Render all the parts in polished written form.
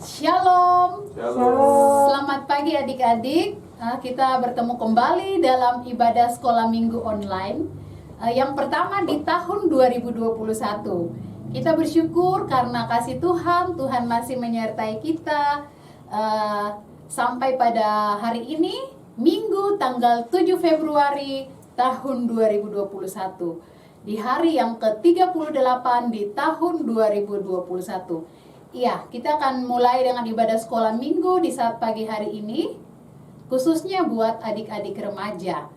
Shalom. Shalom. Selamat pagi adik-adik. Kita bertemu kembali dalam ibadah sekolah minggu online yang pertama di tahun 2021. Kita bersyukur karena kasih Tuhan, Tuhan masih menyertai kita sampai pada hari ini, Minggu tanggal 7 Februari tahun 2021. Di hari yang ke-38 di tahun 2021. Iya, kita akan mulai dengan ibadah sekolah minggu di saat pagi hari ini, khususnya buat adik-adik remaja.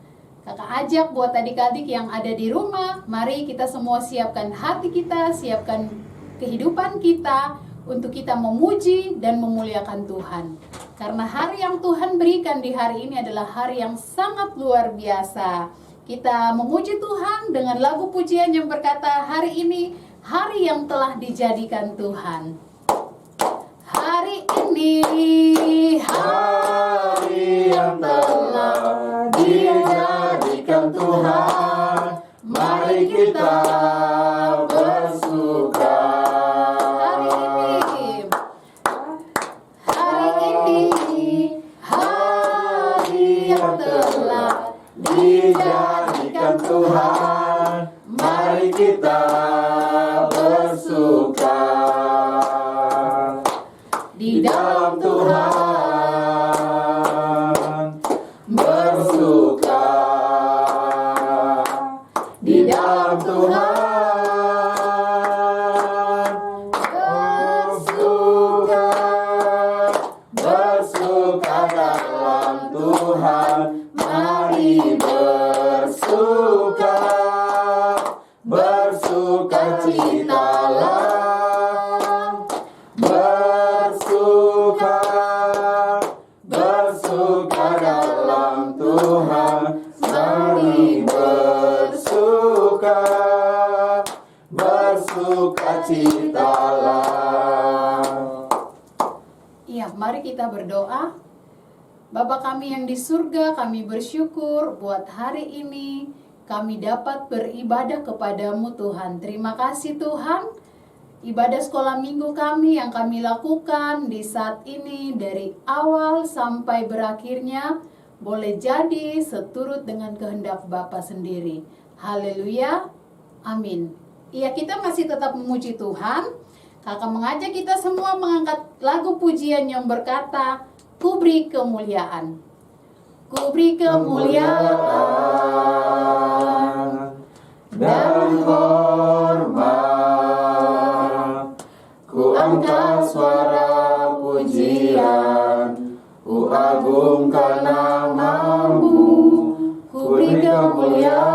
Kakak ajak buat adik-adik yang ada di rumah, mari kita semua siapkan hati kita, siapkan kehidupan kita untuk kita memuji dan memuliakan Tuhan. Karena hari yang Tuhan berikan di hari ini adalah hari yang sangat luar biasa. Kita memuji Tuhan dengan lagu pujian yang berkata, hari ini hari yang telah dijadikan Tuhan. Hari ini hari yang telah dijadikan Tuhan, mari kita bersuka. Hari ini hari yang telah dijadikan Tuhan, mari kita bersuka. Di dalam Tuhan bersuka, di dalam Tuhan bersuka, bersuka dalam Tuhan, mari bersuka, bersuka citalah. Bersuka dalam Tuhan, mari bersuka, bersuka citalah. Iya, mari kita berdoa. Bapa kami yang di surga, kami bersyukur buat hari ini kami dapat beribadah kepadamu Tuhan. Terima kasih Tuhan. Ibadah sekolah minggu kami yang kami lakukan di saat ini dari awal sampai berakhirnya boleh jadi seturut dengan kehendak Bapa sendiri. Haleluya, amin. Iya, kita masih tetap memuji Tuhan. Kakak mengajak kita semua mengangkat lagu pujian yang berkata, ku beri kemuliaan. Ku beri kemuliaan dan hormat. Ku angkat suara pujian, ku agungkan namamu, ku beri kemuliaan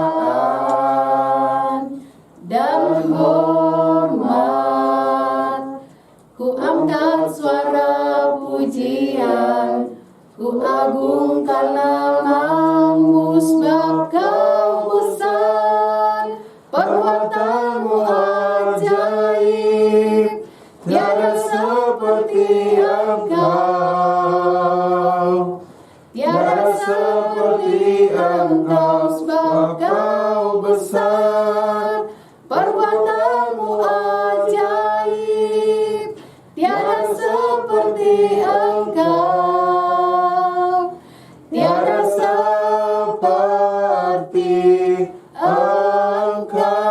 dan hormat. Ku angkat suara pujian, ku agungkan namamu, sebab kau besar, perbuatanmu ajaib. Tiada seperti Engkau, tiada seperti Engkau, sebab kau besar, perbuatanmu ajaib. Tiada seperti Engkau, tiada seperti Engkau.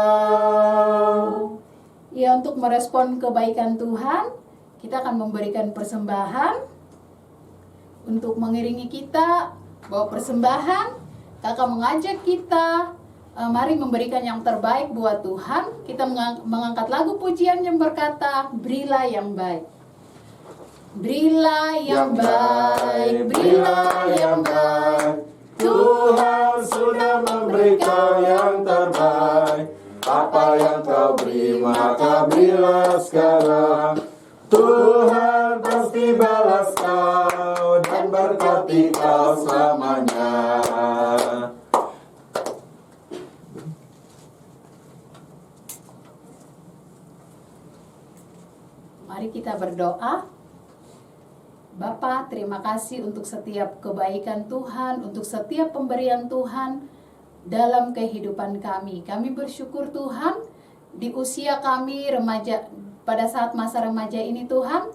Ya, untuk merespon kebaikan Tuhan, kita akan memberikan persembahan. Untuk mengiringi kita bawa persembahan, kakak mengajak kita mari memberikan yang terbaik buat Tuhan. Kita mengangkat lagu pujian yang berkata, berilah yang baik. Berilah yang baik, berilah yang baik. Tuhan sudah memberikan yang terbaik. Apa yang kau beri maka berilah sekarang. Tuhan pasti balas kau dan berkati kau selamanya. Mari kita berdoa. Bapa, terima kasih untuk setiap kebaikan Tuhan, untuk setiap pemberian Tuhan dalam kehidupan kami. Kami bersyukur Tuhan, di usia kami remaja, pada saat masa remaja ini Tuhan,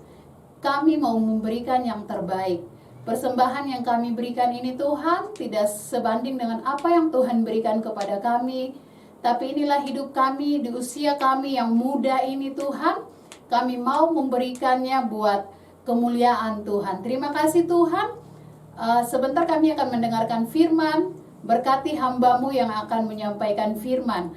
kami mau memberikan yang terbaik. Persembahan yang kami berikan ini Tuhan tidak sebanding dengan apa yang Tuhan berikan kepada kami. Tapi inilah hidup kami di usia kami yang muda ini Tuhan. Kami mau memberikannya buat kemuliaan Tuhan. Terima kasih Tuhan. Sebentar kami akan mendengarkan firman. Berkati hamba-Mu yang akan menyampaikan firman.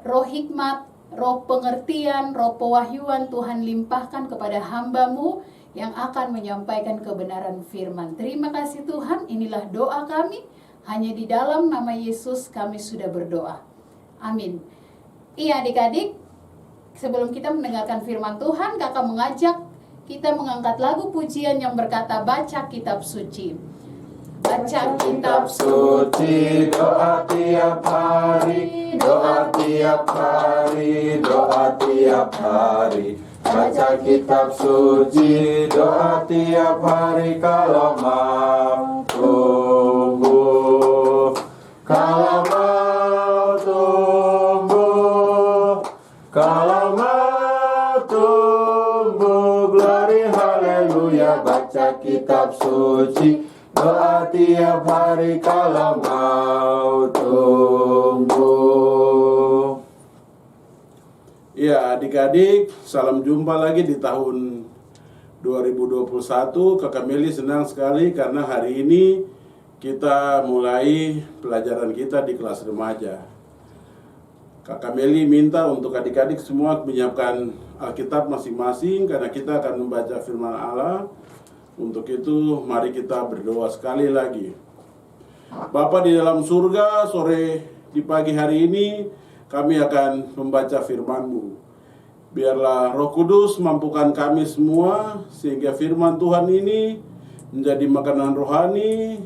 Roh hikmat, roh pengertian, roh pewahyuan Tuhan limpahkan kepada hamba-Mu yang akan menyampaikan kebenaran firman. Terima kasih Tuhan, inilah doa kami. Hanya di dalam nama Yesus kami sudah berdoa. Amin. Iya adik-adik, sebelum kita mendengarkan firman Tuhan, kakak mengajak kita mengangkat lagu pujian yang berkata baca kitab suci. Baca kitab suci, doa tiap hari, doa tiap hari, doa tiap hari. Baca kitab suci, doa tiap hari kalau mau tumbuh. Kalau mau tumbuh, kalau mau tumbuh, glory haleluya. Baca kitab suci, doa tiap hari kalau mau tumbuh. Ya adik-adik, salam jumpa lagi di tahun 2021. Kakak Meli senang sekali karena hari ini kita mulai pelajaran kita di kelas remaja. Kakak Meli minta untuk adik-adik semua menyiapkan Alkitab masing-masing karena kita akan membaca firman Allah. Untuk itu mari kita berdoa sekali lagi. Bapa di dalam surga, sore di pagi hari ini kami akan membaca firman-Mu. Biarlah Roh Kudus mampukan kami semua sehingga firman Tuhan ini menjadi makanan rohani,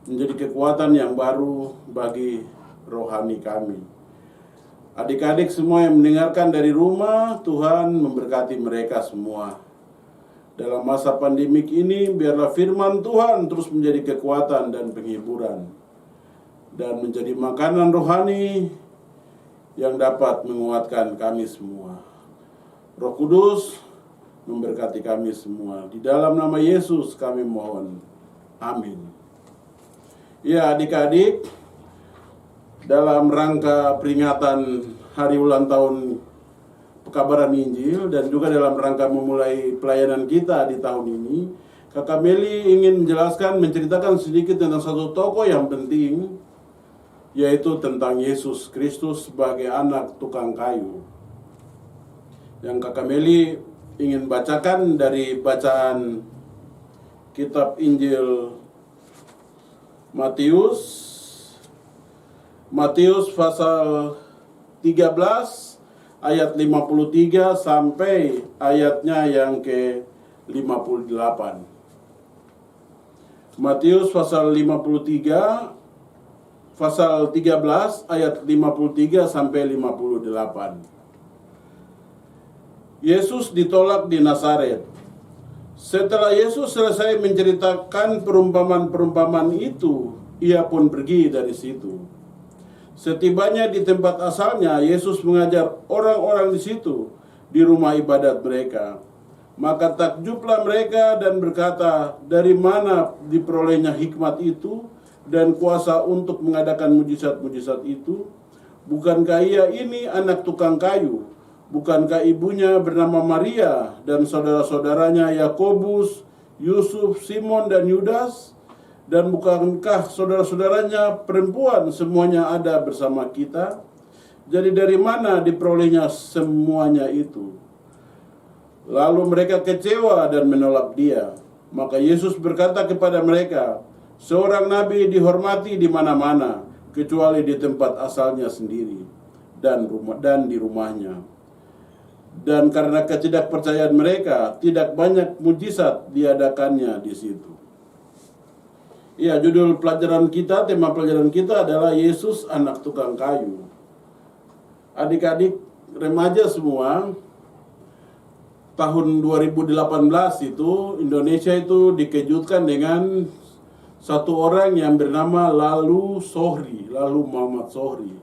menjadi kekuatan yang baru bagi rohani kami. Adik-adik semua yang mendengarkan dari rumah, Tuhan memberkati mereka semua. Dalam masa pandemik ini, biarlah firman Tuhan terus menjadi kekuatan dan penghiburan dan menjadi makanan rohani yang dapat menguatkan kami semua. Roh Kudus memberkati kami semua. Di dalam nama Yesus kami mohon. Amin. Ya adik-adik, dalam rangka peringatan hari ulang tahun Pekabaran Injil dan juga dalam rangka memulai pelayanan kita di tahun ini, Kakak Meli ingin menceritakan sedikit tentang satu tokoh yang penting, yaitu tentang Yesus Kristus sebagai anak tukang kayu. Yang Kakak Meli ingin bacakan dari bacaan kitab Injil Matius pasal 13 ayat 53 sampai ayatnya yang ke-58. Matius pasal 53 pasal 13 ayat 53 sampai 58. Yesus ditolak di Nazaret. Setelah Yesus selesai menceritakan perumpamaan-perumpamaan itu, ia pun pergi dari situ. Setibanya di tempat asalnya, Yesus mengajar orang-orang di situ, di rumah ibadat mereka. Maka takjublah mereka dan berkata, dari mana diperolehnya hikmat itu dan kuasa untuk mengadakan mujizat-mujizat itu? Bukankah ia ini anak tukang kayu? Bukankah ibunya bernama Maria dan saudara-saudaranya Yakobus, Yusuf, Simon, dan Yudas? Dan bukankah saudara-saudaranya perempuan semuanya ada bersama kita? Jadi dari mana diperolehnya semuanya itu? Lalu mereka kecewa dan menolak dia. Maka Yesus berkata kepada mereka, seorang nabi dihormati di mana-mana, kecuali di tempat asalnya sendiri dan di rumahnya. Dan karena ketidakpercayaan mereka, tidak banyak mujizat diadakannya di situ. Ya, judul pelajaran kita, tema pelajaran kita adalah Yesus anak tukang kayu. Adik-adik remaja semua, tahun 2018 itu Indonesia itu dikejutkan dengan satu orang yang bernama Lalu Muhammad Sohri.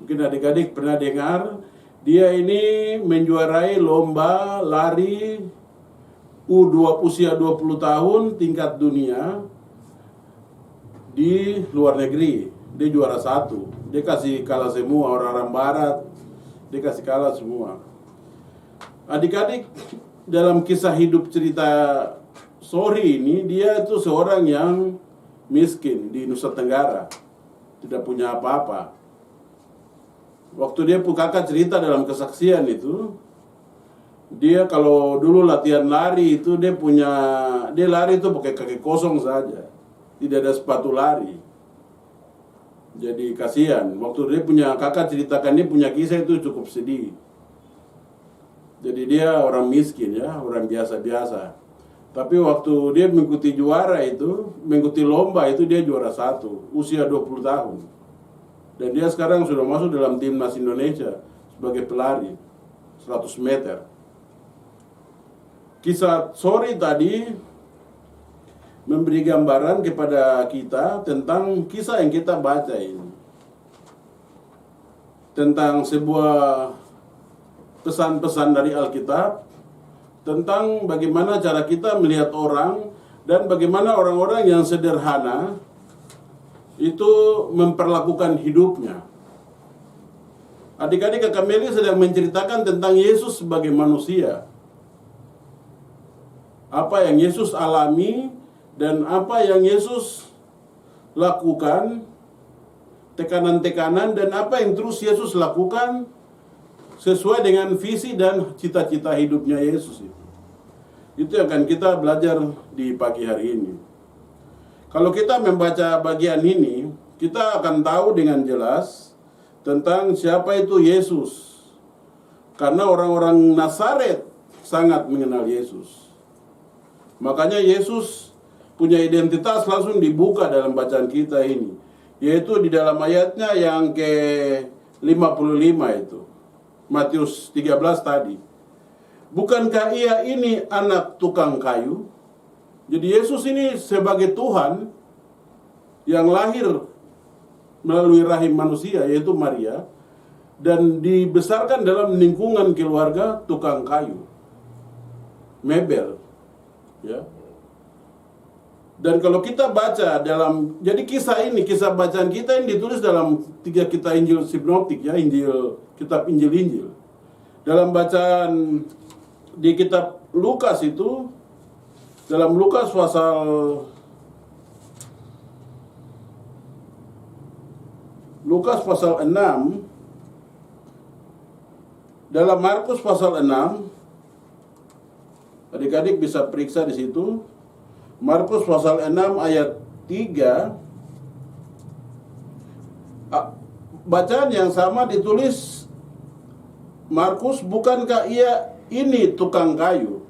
Mungkin adik-adik pernah dengar, dia ini menjuarai lomba lari usia 20 tahun tingkat dunia di luar negeri. Dia juara 1. Dia kasih kalah semua orang-orang barat. Dia kasih kalah semua. Adik-adik, dalam kisah hidup cerita Sori ini, dia itu seorang yang miskin di Nusa Tenggara. Tidak punya apa-apa. Waktu dia kakak cerita dalam kesaksian itu, dia kalau dulu latihan lari itu dia lari itu pakai kaki kosong saja. Tidak ada sepatu lari. Jadi kasihan. Waktu dia punya kakak ceritakan dia punya kisah itu cukup sedih. Jadi dia orang miskin ya, orang biasa-biasa. Tapi waktu dia mengikuti mengikuti lomba itu dia juara 1, usia 20 tahun. Dan dia sekarang sudah masuk dalam timnas Indonesia sebagai pelari 100 meter. Kisah Sori tadi memberi gambaran kepada kita tentang kisah yang kita baca ini. Tentang sebuah pesan-pesan dari Alkitab, tentang bagaimana cara kita melihat orang, dan bagaimana orang-orang yang sederhana itu memperlakukan hidupnya. Adik-adik, Kakak Meli sedang menceritakan tentang Yesus sebagai manusia. Apa yang Yesus alami, dan apa yang Yesus lakukan, tekanan-tekanan, dan apa yang terus Yesus lakukan sesuai dengan visi dan cita-cita hidupnya Yesus itu. Itu yang akan kita belajar di pagi hari ini. Kalau kita membaca bagian ini, kita akan tahu dengan jelas tentang siapa itu Yesus. Karena orang-orang Nazaret sangat mengenal Yesus. Makanya Yesus punya identitas langsung dibuka dalam bacaan kita ini, yaitu di dalam ayatnya yang ke-55 itu, Matius 13 tadi. Bukankah ia ini anak tukang kayu? Jadi Yesus ini sebagai Tuhan yang lahir melalui rahim manusia, yaitu Maria, dan dibesarkan dalam lingkungan keluarga tukang kayu, mebel, ya. Dan kalau kita baca jadi kisah bacaan kita ini ditulis dalam 3 kitab Injil sinoptik ya, kitab Injil. Dalam bacaan di kitab Lukas itu, dalam Lukas pasal 6, dalam Markus pasal 6, adik-adik bisa periksa di situ. Markus pasal 6 ayat 3, bacaan yang sama ditulis Markus, bukankah ia ini tukang kayu?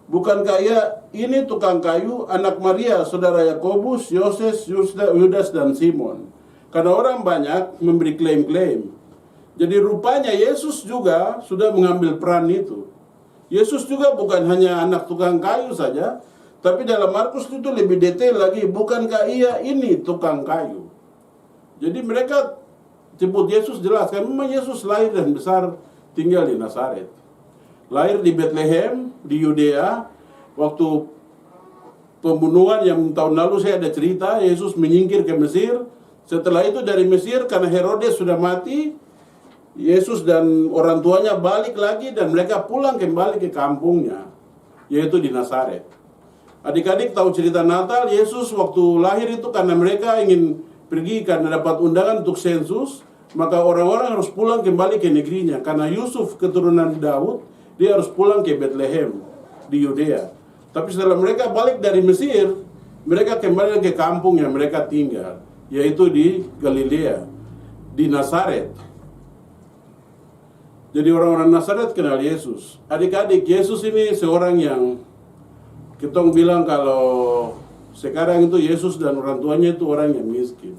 Bukankah ia ini tukang kayu, anak Maria, saudara Yakobus, Yoses, Yudas, dan Simon? Karena orang banyak memberi klaim-klaim. Jadi rupanya Yesus juga sudah mengambil peran itu. Yesus juga bukan hanya anak tukang kayu saja, tapi dalam Markus itu lebih detail lagi, bukankah ia ini tukang kayu? Jadi mereka sebut Yesus jelas, kan memang Yesus lahir dan besar tinggal di Nazaret. Lahir di Bethlehem, di Yudea. Waktu pembunuhan yang tahun lalu saya ada cerita, Yesus menyingkir ke Mesir. Setelah itu dari Mesir, karena Herodes sudah mati, Yesus dan orang tuanya balik lagi dan mereka pulang kembali ke kampungnya, yaitu di Nazaret. Adik-adik tahu cerita Natal, Yesus waktu lahir itu karena mereka ingin pergi karena dapat undangan untuk sensus, maka orang-orang harus pulang kembali ke negerinya. Karena Yusuf keturunan Daud, dia harus pulang ke Bethlehem di Yudea. Tapi setelah mereka balik dari Mesir, mereka kembali ke kampung yang mereka tinggal, yaitu di Galilea, di Nazaret. Jadi orang-orang Nazaret kenal Yesus. Adik-adik, Yesus ini seorang yang kita bilang kalau sekarang itu Yesus dan orang tuanya itu orang yang miskin.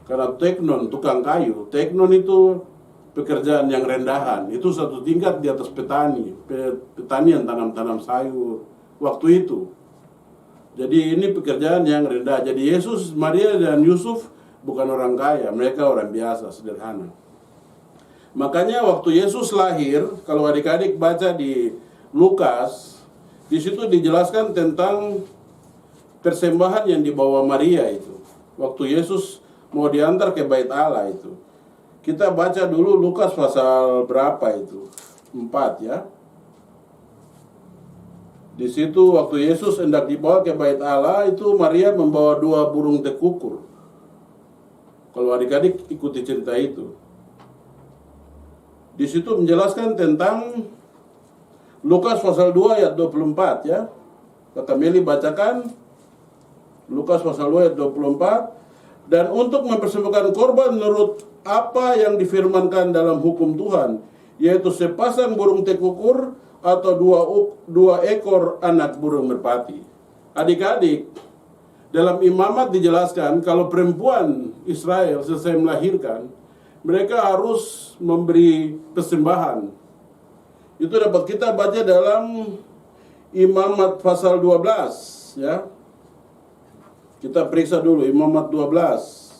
Karena teknon, tukang kayu, teknon itu pekerjaan yang rendahan. Itu satu tingkat di atas petani yang tanam-tanam sayur waktu itu. Jadi ini pekerjaan yang rendah. Jadi Yesus, Maria, dan Yusuf bukan orang kaya, mereka orang biasa, sederhana. Makanya waktu Yesus lahir, kalau adik-adik baca di Lukas, Di situ dijelaskan tentang persembahan yang dibawa Maria itu. Waktu Yesus mau diantar ke bait Allah itu. Kita baca dulu Lukas pasal berapa itu? 4 ya. Di situ waktu Yesus hendak dibawa ke bait Allah itu Maria membawa 2 burung tekukur. Kalau adik-adik ikuti cerita itu. Di situ menjelaskan tentang Lukas pasal 2 ayat 24 ya. Kata Meli bacakan Lukas pasal 2 ayat 24. Dan untuk mempersembahkan korban menurut apa yang difirmankan dalam hukum Tuhan, yaitu sepasang burung tekukur atau dua ekor anak burung merpati. Adik-adik, dalam imamat dijelaskan kalau perempuan Israel selesai melahirkan, mereka harus memberi persembahan. Itu dapat kita baca dalam Imamat pasal 12 ya. Kita periksa dulu Imamat 12.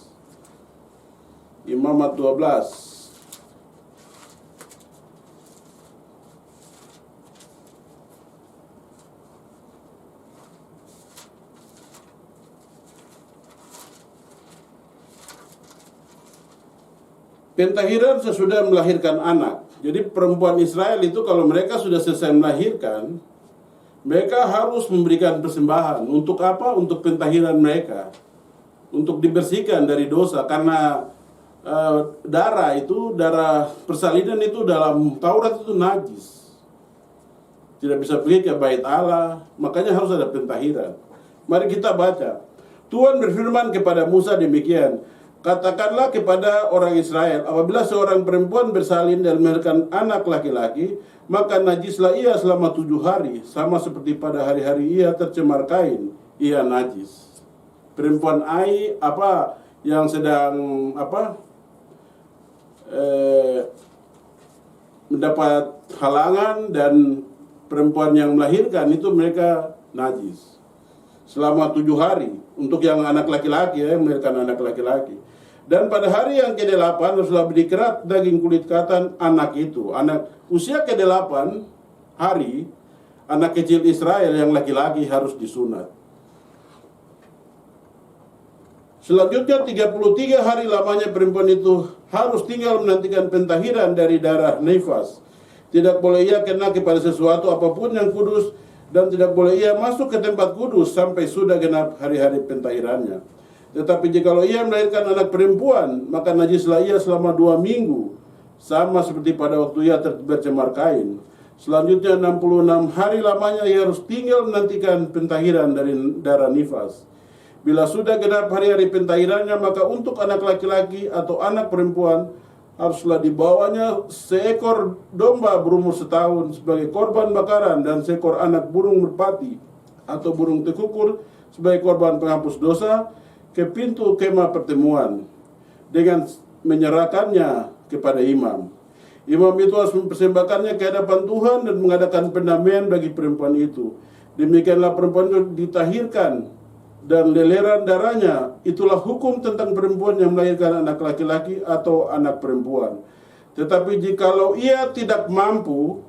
Imamat 12. Pentahiran sesudah melahirkan anak. Jadi perempuan Israel itu kalau mereka sudah selesai melahirkan, mereka harus memberikan persembahan. Untuk apa? Untuk pentahiran mereka. Untuk dibersihkan dari dosa. Karena darah persalinan itu dalam Taurat itu najis. Tidak bisa pergi ke bait Allah. Makanya harus ada pentahiran. Mari kita baca. Tuhan berfirman kepada Musa demikian. Katakanlah kepada orang Israel, apabila seorang perempuan bersalin dan melahirkan anak laki-laki, maka najislah ia selama 7 hari, sama seperti pada hari-hari ia tercemar kain, ia najis. Perempuan yang sedang mendapat halangan dan perempuan yang melahirkan itu mereka najis selama 7 hari. Untuk yang anak laki-laki yang melahirkan anak laki-laki. Dan pada hari yang ke-8 haruslah dikerat daging kulit katan anak itu. Anak usia ke-8 hari, anak kecil Israel yang laki-laki harus disunat. Selanjutnya 33 hari lamanya perempuan itu harus tinggal menantikan pentahiran dari darah nifas. Tidak boleh ia kena kepada sesuatu apapun yang kudus, dan tidak boleh ia masuk ke tempat kudus sampai sudah genap hari-hari pentahirannya. Tetapi jikalau ia melahirkan anak perempuan, maka najislah ia selama 2 minggu, sama seperti pada waktu ia bercemar kain. Selanjutnya 66 hari lamanya ia harus tinggal menantikan pentahiran dari darah nifas. Bila sudah genap hari-hari pentahirannya, maka untuk anak laki-laki atau anak perempuan haruslah dibawanya seekor domba berumur setahun sebagai korban bakaran, dan seekor anak burung merpati atau burung tekukur sebagai korban penghapus dosa ke pintu kemah pertemuan dengan menyerahkannya kepada imam. Imam itu harus mempersembahkannya ke hadapan Tuhan dan mengadakan pendamaian bagi perempuan itu. Demikianlah perempuan itu ditahirkan dan leleran darahnya. Itulah hukum tentang perempuan yang melahirkan anak laki-laki atau anak perempuan. Tetapi jikalau ia tidak mampu,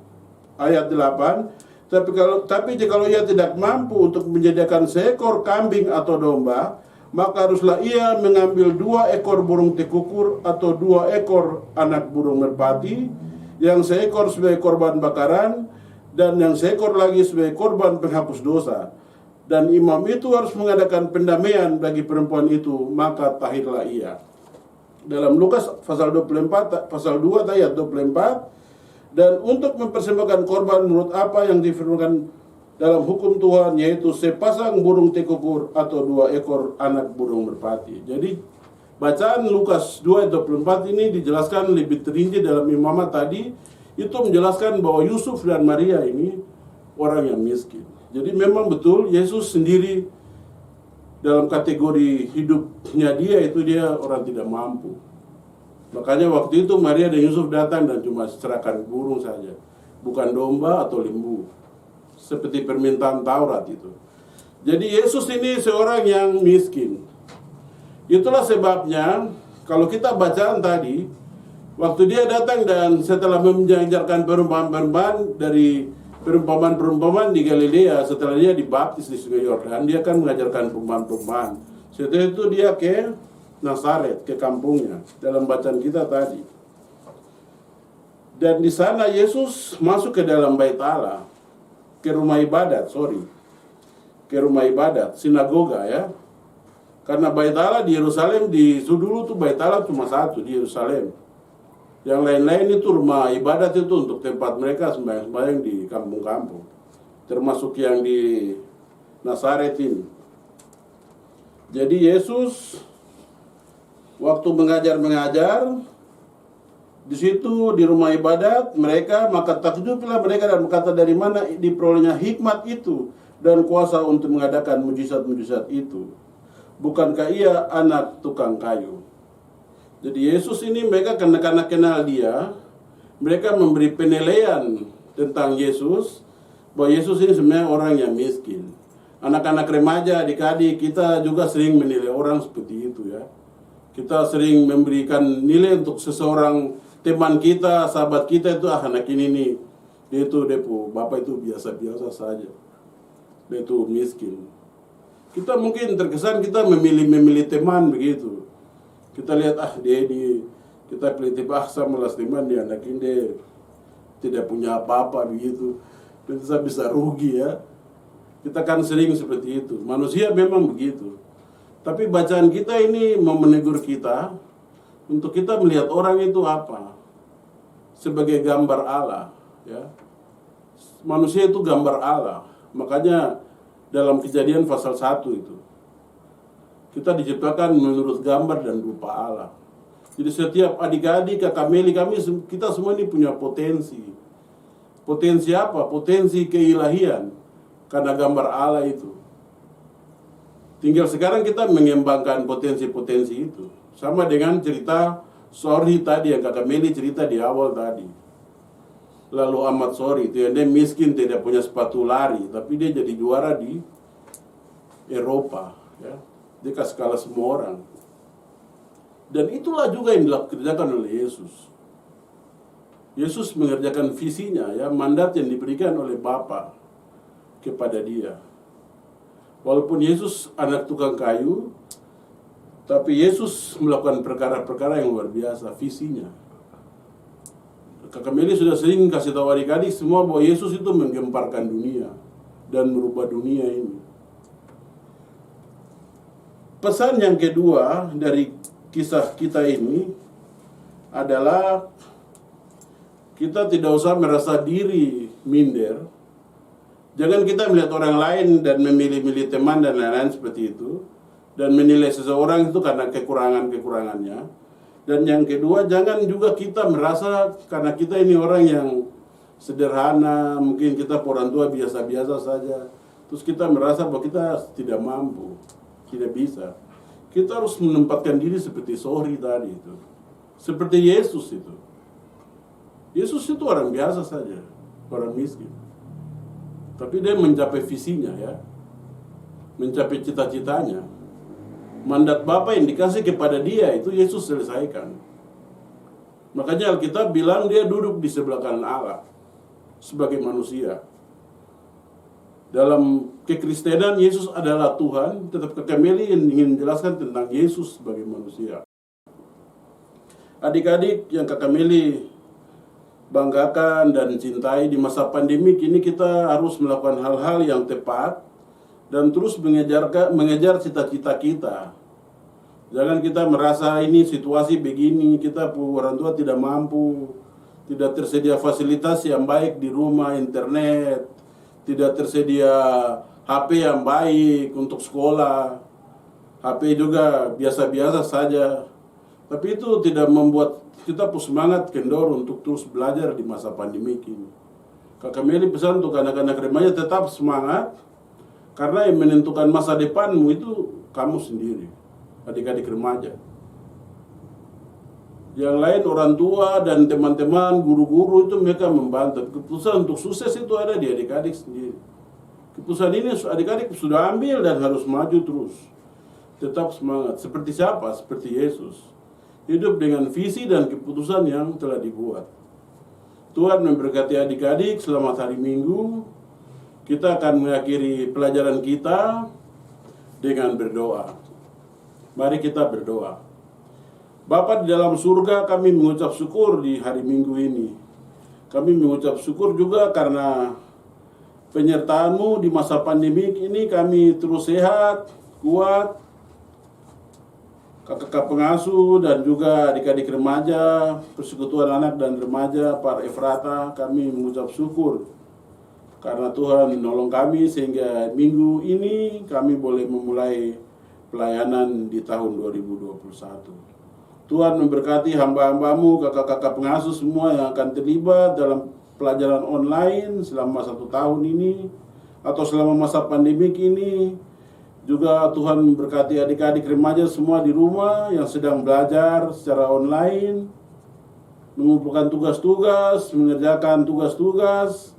ayat 8, tapi jikalau ia tidak mampu untuk menyediakan seekor kambing atau domba, maka haruslah ia mengambil 2 ekor burung tekukur atau 2 ekor anak burung merpati, yang seekor sebagai korban bakaran dan yang seekor lagi sebagai korban penghapus dosa. Dan imam itu harus mengadakan pendamaian bagi perempuan itu, maka tahirlah ia. Dalam Lukas pasal 24, pasal 2 ayat 24, dan untuk mempersembahkan korban menurut apa yang difirmankan dalam hukum Tuhan, yaitu sepasang burung tekukur atau 2 ekor anak burung merpati. Jadi bacaan Lukas 2 ayat 24 ini dijelaskan lebih terinci dalam imamat tadi. Itu menjelaskan bahwa Yusuf dan Maria ini orang yang miskin. Jadi memang betul Yesus sendiri dalam kategori hidupnya dia orang tidak mampu. Makanya waktu itu Maria dan Yusuf datang dan cuma serahkan burung saja, bukan domba atau lembu, seperti permintaan Taurat itu. Jadi Yesus ini seorang yang miskin. Itulah sebabnya kalau kita bacaan tadi, waktu dia datang dan setelah mengajarkan perumpamaan-perumpamaan dari perumpamaan-perumpamaan di Galilea. Setelah dia dibaptis di Sungai Yordan, dia kan mengajarkan perumpamaan-perumpamaan. Setelah itu dia ke Nazaret, ke kampungnya, dalam bacaan kita tadi. Dan di sana Yesus masuk ke dalam bait Allah, ke rumah ibadat, ke rumah ibadat, sinagoga ya. Karena bait Allah di Yerusalem, dulu tuh bait Allah cuma satu di Yerusalem. Yang lain-lain itu rumah ibadat itu untuk tempat mereka sembahyang-sembahyang di kampung-kampung. Termasuk yang di Nazaret ini. Jadi Yesus waktu mengajar di situ di rumah ibadat mereka, maka takjublah mereka dan berkata, dari mana diperolehnya hikmat itu dan kuasa untuk mengadakan mujizat-mujizat itu? Bukankah ia anak tukang kayu? Jadi Yesus ini mereka karena kenal dia, mereka memberi penilaian tentang Yesus, bahwa Yesus ini sebenarnya orang yang miskin. Anak-anak remaja, adik-adik, kita juga sering menilai orang seperti itu ya. Kita sering memberikan nilai untuk seseorang teman kita, sahabat kita itu, anak ini nih, dia itu bapak itu biasa-biasa saja. Dia itu miskin. Kita mungkin terkesan kita memilih teman begitu. Kita lihat kita peliti sama teman dia, anak ini dia tidak punya apa-apa begitu. Kita bisa rugi ya. Kita kan sering seperti itu. Manusia memang begitu. Tapi bacaan kita ini mau menegur kita untuk kita melihat orang itu apa? Sebagai gambar Allah, ya. Manusia itu gambar Allah. Makanya dalam Kejadian pasal 1 itu kita diciptakan menurut gambar dan rupa Allah. Jadi setiap adik-adik, kakak Meli, kita semua ini punya potensi. Potensi apa? Potensi keilahian. Karena gambar Allah itu. Tinggal sekarang kita mengembangkan potensi-potensi itu. Sama dengan cerita Sorry tadi yang kakak Meli cerita di awal tadi. Lalu Ahmad Sorry itu yang dia miskin, tidak punya sepatu lari, tapi dia jadi juara di Eropa, ya. Dia kasih kalah semua orang. Dan itulah juga yang dikerjakan oleh Yesus. Yesus mengerjakan visinya, ya, mandat yang diberikan oleh Bapa kepada dia. Walaupun Yesus anak tukang kayu, tapi Yesus melakukan perkara-perkara yang luar biasa, visinya. Kakak Meli sudah sering kasih tahu adik-adik semua bahwa Yesus itu menggemparkan dunia dan merubah dunia ini. Pesan yang kedua dari kisah kita ini adalah kita tidak usah merasa diri minder. Jangan kita melihat orang lain dan memilih-milih teman dan lain-lain seperti itu, dan menilai seseorang itu karena kekurangan-kekurangannya. Dan yang kedua, jangan juga kita merasa karena kita ini orang yang sederhana, mungkin kita orang tua biasa-biasa saja, terus kita merasa bahwa kita tidak mampu, tidak bisa. Kita harus menempatkan diri seperti Sorry tadi itu, seperti Yesus itu. Yesus itu orang biasa saja, orang miskin, tapi dia mencapai visinya, ya, mencapai cita-citanya. Mandat Bapa yang dikasih kepada dia itu Yesus selesaikan. Makanya Alkitab bilang dia duduk di sebelah kanan Allah sebagai manusia. Dalam kekristenan Yesus adalah Tuhan, tetap kakak Meli ingin menjelaskan tentang Yesus sebagai manusia. Adik-adik yang kakak Meli banggakan dan cintai di masa pandemi ini, kita harus melakukan hal-hal yang tepat dan terus mengejar cita-cita kita. Jangan kita merasa ini situasi begini, kita orang tua tidak mampu, tidak tersedia fasilitas yang baik di rumah, internet, tidak tersedia HP yang baik untuk sekolah, HP juga biasa-biasa saja. Tapi itu tidak membuat kita semangat kendor untuk terus belajar di masa pandemi ini. Kakak Meli pesan untuk anak-anak remaja tetap semangat, karena yang menentukan masa depanmu itu kamu sendiri, adik-adik remaja. Yang lain orang tua dan teman-teman, guru-guru itu mereka membantu. Keputusan untuk sukses itu ada di adik-adik sendiri. Keputusan ini adik-adik sudah ambil dan harus maju terus. Tetap semangat. Seperti siapa? Seperti Yesus. Hidup dengan visi dan keputusan yang telah dibuat. Tuhan memberkati adik-adik. Selamat hari Minggu. Kita akan mengakhiri pelajaran kita dengan berdoa. Mari kita berdoa. Bapa di dalam surga, kami mengucap syukur di hari Minggu ini. Kami mengucap syukur juga karena penyertaan-Mu di masa pandemi ini. Kami terus sehat, kuat. Kakak pengasuh dan juga adik-adik remaja, persekutuan anak dan remaja, Par Efrata, kami mengucap syukur karena Tuhan menolong kami sehingga minggu ini kami boleh memulai pelayanan di tahun 2021. Tuhan memberkati hamba-hamba-Mu, kakak-kakak pengasuh semua yang akan terlibat dalam pelajaran online selama 1 tahun ini atau selama masa pandemik ini. Juga Tuhan memberkati adik-adik remaja semua di rumah yang sedang belajar secara online, mengumpulkan tugas-tugas, mengerjakan tugas-tugas.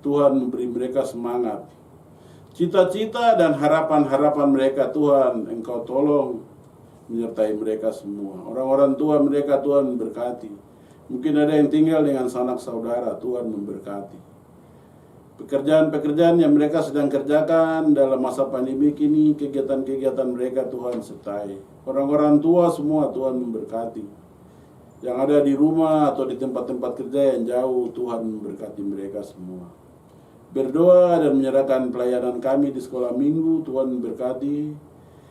Tuhan memberi mereka semangat. Cita-cita dan harapan-harapan mereka Tuhan, Engkau tolong menyertai mereka semua. Orang-orang tua mereka Tuhan memberkati. Mungkin ada yang tinggal dengan sanak saudara, Tuhan memberkati. Pekerjaan-pekerjaan yang mereka sedang kerjakan dalam masa pandemi ini, kegiatan-kegiatan mereka Tuhan sertai. Orang-orang tua semua Tuhan memberkati. Yang ada di rumah atau di tempat-tempat kerja yang jauh, Tuhan memberkati mereka semua. Berdoa dan menyerahkan pelayanan kami di sekolah minggu, Tuhan memberkati.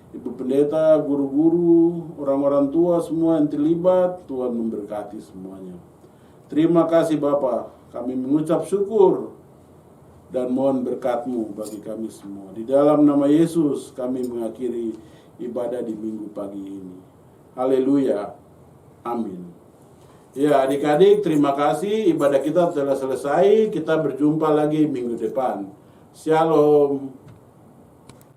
Ibu pendeta, guru-guru, orang-orang tua semua yang terlibat, Tuhan memberkati semuanya. Terima kasih Bapa, kami mengucap syukur dan mohon berkat-Mu bagi kami semua. Di dalam nama Yesus kami mengakhiri ibadah di minggu pagi ini. Haleluya. Amin. Ya adik-adik, terima kasih. Ibadah kita telah selesai. Kita berjumpa lagi minggu depan. Shalom.